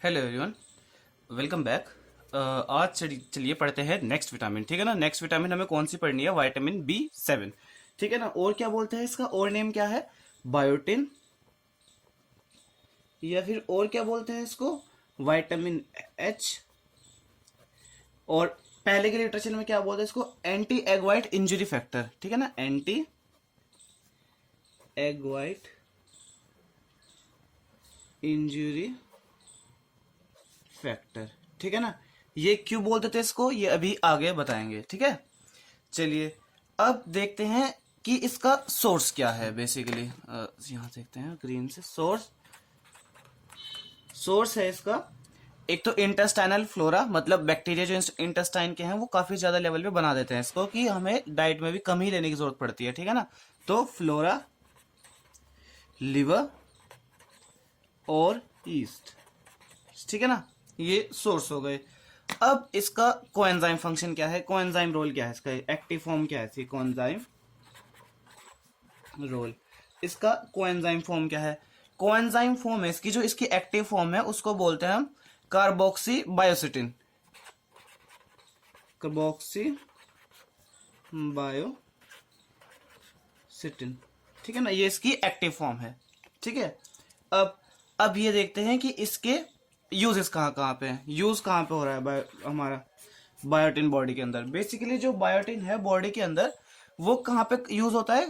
Hello everyone, welcome back. आज चलिए पढ़ते हैं नेक्स्ट विटामिन। ठीक है ना। नेक्स्ट विटामिन हमें कौन सी पढ़नी है? Vitamin B7। ठीक है ना। और क्या बोलते हैं इसका और नेम क्या है? बायोटिन, या फिर और क्या बोलते हैं इसको? Vitamin H। और पहले के लिटरेचर में क्या बोलते हैं इसको? Anti egg white injury factor. ठीक है ना। Anti egg white injury factor. ठीक है ना। ये क्यों बोलते थे इसको, ये अभी आगे बताएंगे। ठीक है। चलिए अब देखते हैं कि इसका सोर्स क्या है। बेसिकली यहां देखते हैं ग्रीन से। सोर्स है इसका एक तो इंटेस्टाइनल फ्लोरा, मतलब बैक्टीरिया जो इंटेस्टाइन के हैं वो काफी ज्यादा लेवल पे बना देते हैं इसको कि हमें डाइट में भी कम ही लेने की जरूरत पड़ती है। ठीक है ना। तो फ्लोरा, लिवर और ईस्ट। ठीक है ना। ये सोर्स हो गए। अब इसका कोएंजाइम फंक्शन क्या है? कोएंजाइम रोल क्या है इसका? एक्टिव फॉर्म क्या है इसकी? Coenzyme role. इसका कोएंजाइम फॉर्म क्या है? कोएंजाइम फॉर्म है इसकी, जो इसकी एक्टिव फॉर्म है उसको बोलते हैं हम कार्बोक्सी बायोसिटिन। कार्बोक्सी बायोसिटिन। ठीक है ना। ये इसकी एक्टिव फॉर्म है। ठीक है। अब ये देखते हैं कि इसके यूजेस कहाँ कहाँ पे हैं। यूज कहाँ पे हो रहा है हमारा बायोटिन बॉडी के अंदर। बेसिकली जो बायोटिन है बॉडी के अंदर वो कहाँ पे यूज होता है?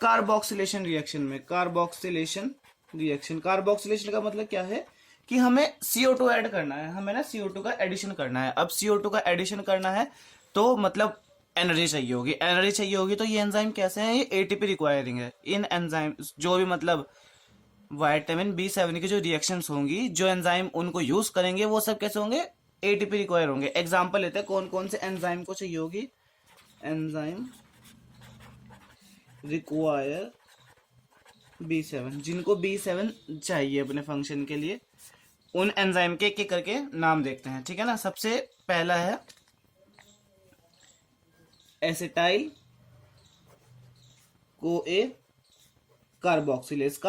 कार्बोक्सिलेशन रिएक्शन में। Carboxylation reaction. कार्बोक्सिलेशन का मतलब क्या है कि हमें CO2 ऐड करना है। हमें ना CO2 का एडिशन करना है। अब CO2 का एडिशन करना है तो मतलब एनर्जी चाहिए होगी। एनर्जी चाहिए होगी तो ये एंजाइम कैसे हैं? ये ATP रिक्वायरिंग है। इन एंजाइम जो भी मतलब विटामिन B7 की जो रिएक्शंस होंगी, जो एंजाइम उनको यूज करेंगे वो सब कैसे होंगे? ATP रिक्वायर होंगे। एग्जांपल लेते हैं कौन कौन से एंजाइम को चाहिए होगी। एंजाइम रिक्वायर B7, जिनको B7 चाहिए अपने फंक्शन के लिए, उन एंजाइम के एक एक करके नाम देखते हैं। ठीक है ना। सबसे पहला है एसिटाइल कोए कार्बोक्सिलेज।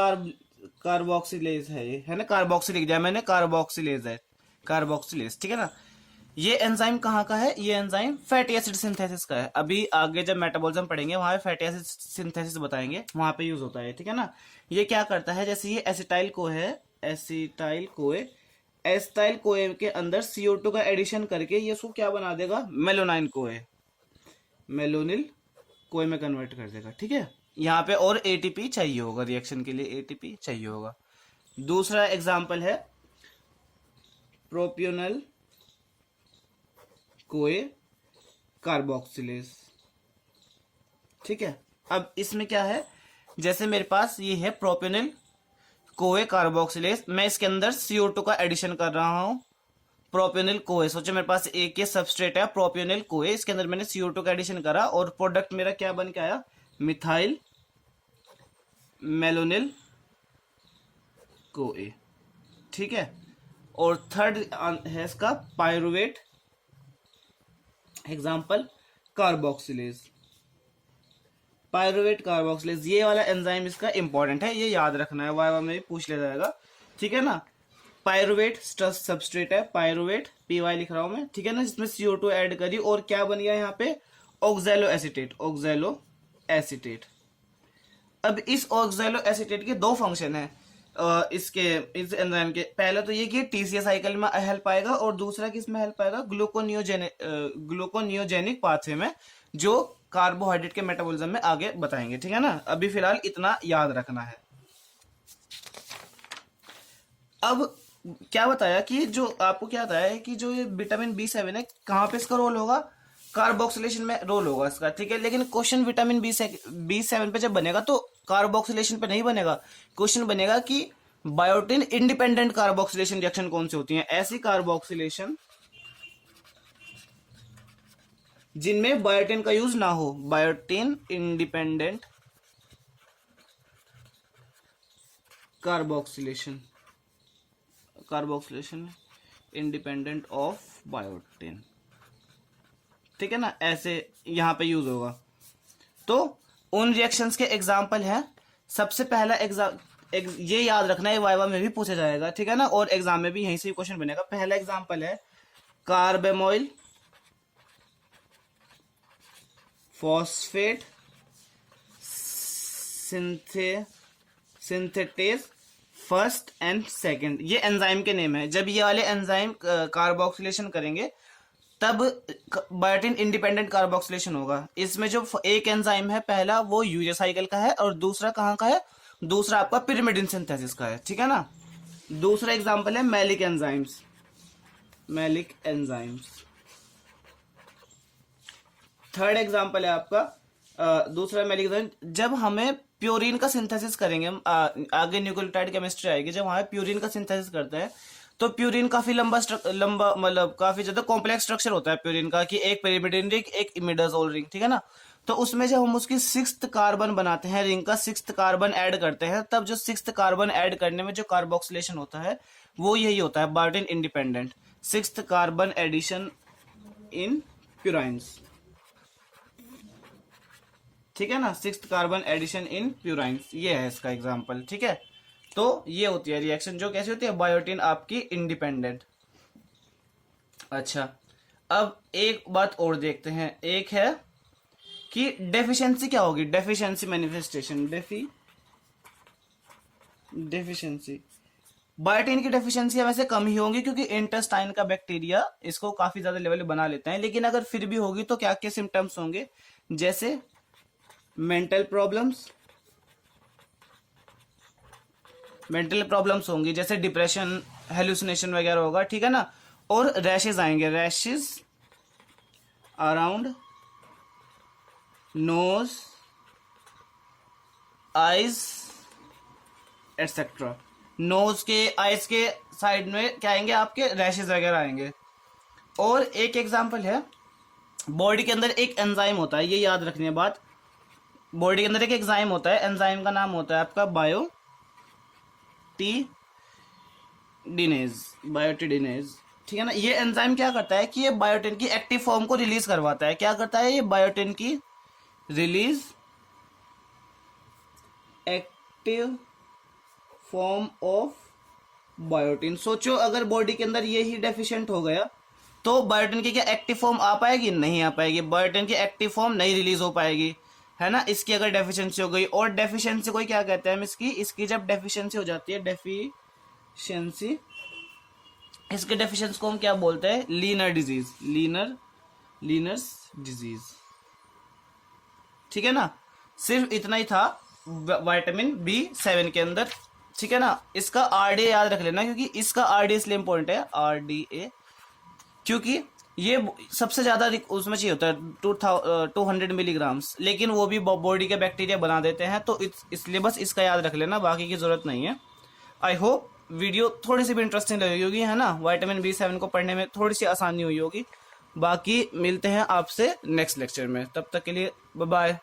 कार्बोक्सिलेज है ये, है ना। कार्बोक्सी लिख दिया मैंने, कार्बोक्सिलेज है। कार्बोक्सिलेज। ठीक है ना। ये एंजाइम कहाँ का है? ये एंजाइम फैटी एसिड सिंथेसिस का है। अभी आगे जब मेटाबॉलिज्म पढ़ेंगे वहां पे फैटी एसिड सिंथेसिस बताएंगे, वहां पे यूज होता है। ठीक है ना। ये क्या करता है? जैसे ये एसिटाइल को है, एसिटाइल कोए, एसिटाइल कोए के अंदर CO2 का एडिशन करके ये उसको क्या बना देगा? मेलोनाइन कोए, मेलोनिल कोए में कन्वर्ट कर देगा। ठीक है। यहाँ पे और ATP चाहिए होगा, रिएक्शन के लिए ATP चाहिए होगा। दूसरा एग्जाम्पल है प्रोपियोनल कोए कार्बोक्सिलेज। ठीक है। अब इसमें क्या है? जैसे मेरे पास ये है प्रोपियोनिल कोए कार्बोक्सिलेज, मैं इसके अंदर CO2 का एडिशन कर रहा हूं। प्रोपियोनिल कोए, सोचो मेरे पास एक ये सबस्ट्रेट है प्रोपियोनिल कोए, इसके अंदर मैंने CO2 का एडिशन करा और प्रोडक्ट मेरा क्या बन के आया? मिथाइल मेलोनिल कोए। ठीक है। और थर्ड है इसका pyruvate, example carboxylase. Pyruvate carboxylase, ये वाला एंजाइम इसका इंपॉर्टेंट है, ये याद रखना है, वाइवा में भी पूछ लिया जाएगा। ठीक है ना। पायरुवेट सबस्ट्रेट है, पायरुवेट PY लिख रहा हूं मैं। ठीक है ना। जिसमें CO2 ऐड करी और क्या बन गया यहाँ पे? Oxalo acetate. Oxalo acetate. अब इस ऑक्सैलो एसिटेट के दो फंक्शन है इसके, इस एंजाइम के। पहला तो ये कि TCA साइकिल में हेल्प आएगा और दूसरा किस में हेल्प आएगा? ग्लूकोनियोजेनिक पाथवे में, जो कार्बोहाइड्रेट के मेटाबॉलिज्म में आगे बताएंगे। ठीक है ना। अभी फिलहाल इतना याद रखना है। अब क्या बताया कि जो आपको क्या बताया है कि जो ये विटामिन B7 है कहाँ पे इसका रोल होगा? कार्बोक्सिलेशन में रोल होगा इसका। ठीक है। लेकिन क्वेश्चन विटामिन B7 पे जब बनेगा तो कार्बोक्सिलेशन पे नहीं बनेगा। क्वेश्चन बनेगा कि बायोटिन इंडिपेंडेंट कार्बोक्सिलेशन रिएक्शन कौन सी होती है? ऐसी कार्बोक्सिलेशन जिनमें बायोटिन का यूज ना हो। Biotin independent carboxylation, carboxylation independent of biotin. ठीक है ना। ऐसे यहां पे यूज होगा। तो उन रिएक्शंस के एग्जाम्पल हैं। सबसे पहला ये याद रखना है, वाइवा में भी पूछा जाएगा, ठीक है ना, और एग्जाम में भी यहीं से क्वेश्चन बनेगा। पहला एग्जांपल है carbamoyl phosphate synthetase first and second. ये एंजाइम के नेम है। जब ये वाले एंजाइम कार्बोक्सिलेशन करेंगे तब बायोटिन इंडिपेंडेंट कार्बोक्सिलेशन होगा। इसमें जो एक एंजाइम है पहला वो यूरिया साइकिल का है, और दूसरा कहाँ का है, दूसरा आपका पिरिमिडिन सिंथेसिस का है, ठीक है ना। दूसरा एग्जांपल है मैलिक एंजाइम्स। थर्ड एग्जांपल है आपका दूसरा मैलिक एंजाइम, जब हमें प्यूरिन का सिंथेसिस करेंगे, आगे न्यूक्लियोटाइड केमिस्ट्री आएगी, जब हमें प्यूरिन का सिंथेसिस करते हैं तो प्यूरिन काफी लंबा मतलब काफी ज्यादा कॉम्प्लेक्स स्ट्रक्चर होता है प्यूरिन का, कि एक पिरिमिडिन रिंग एक इमिडाजोल रिंग, ठीक है ना। तो उसमें जब हम उसकी 6th कार्बन बनाते हैं, रिंग का 6th कार्बन ऐड करते हैं, तब जो 6th कार्बन ऐड करने में जो कार्बोक्सिलेशन होता है वो यही होता है, biotin independent 6th carbon addition in purines, ठीक है ना, 6th कार्बन एडिशन इन प्यूराइंस, ये है इसका एग्जांपल, ठीक है। तो ये होती है रिएक्शन, जो कैसी होती है, बायोटिन आपकी इंडिपेंडेंट। अच्छा, अब एक बात और देखते हैं, एक है कि डेफिशिएंसी क्या होगी, डेफिशिएंसी मैनिफेस्टेशन, डेफिशिएंसी बायोटिन की डेफिशिएंसी वैसे कम ही होंगी, क्योंकि इंटेस्टाइन का बैक्टीरिया इसको काफी ज्यादा लेवल बना लेते हैं, लेकिन अगर फिर भी होगी तो क्या क्या सिम्टम्स होंगे, जैसे मेंटल प्रॉब्लम्स होंगी, जैसे डिप्रेशन, हेलुसिनेशन वगैरह होगा, ठीक है ना, और रैशेज आएंगे, rashes around nose, eyes etcetera. Nose के, आईज के साइड में क्या आएंगे, आपके रैशेज वगैरह आएंगे। और एक एग्जांपल है, बॉडी के अंदर एक एंजाइम होता है, ये याद रखनी है बात, बॉडी के अंदर एक एंजाइम होता है, एंजाइम का नाम होता है आपका बायोटिडिनेज, ठीक है ना। ये एंजाइम क्या करता है कि ये बायोटिन की एक्टिव फॉर्म को रिलीज करवाता है। क्या करता है ये, बायोटिन की release active form of biotin. सोचो अगर बॉडी के अंदर ये ही डेफिशिएंट हो गया तो बायोटिन की क्या एक्टिव फॉर्म आ पाएगी, नहीं आ पाएगी, बायोटिन की एक्टिव फॉर्म नहीं रिलीज हो पाएगी, है ना। इसकी अगर डेफिशिएंसी हो गई, और डेफिशिएंसी को क्या कहते हैं हम, इसकी जब डेफिशिएंसी हो जाती है, डेफिशिएंसी, इसके डेफिशिएंसी को हम क्या बोलते हैं, लीनर्स डिजीज, ठीक है ना। सिर्फ इतना ही था विटामिन B7 के अंदर, ठीक है ना। इसका RDA याद रख लेना, क्योंकि इसका RDA इसलिए इंपॉर्टेंट है, RDA, क्योंकि ये सबसे ज्यादा उसमें चाहिए होता है 200 मिलीग्राम्स, लेकिन वो भी बॉडी के बैक्टीरिया बना देते हैं, तो इसलिए बस इसका याद रख लेना, बाकी की जरूरत नहीं है। आई होप वीडियो थोड़ी सी भी इंटरेस्टिंग लगी होगी, है ना, विटामिन B7 को पढ़ने में थोड़ी सी आसानी हुई होगी। बाकी मिलते हैं आपसे नेक्स्ट लेक्चर में, तब तक के लिए बाय बाय।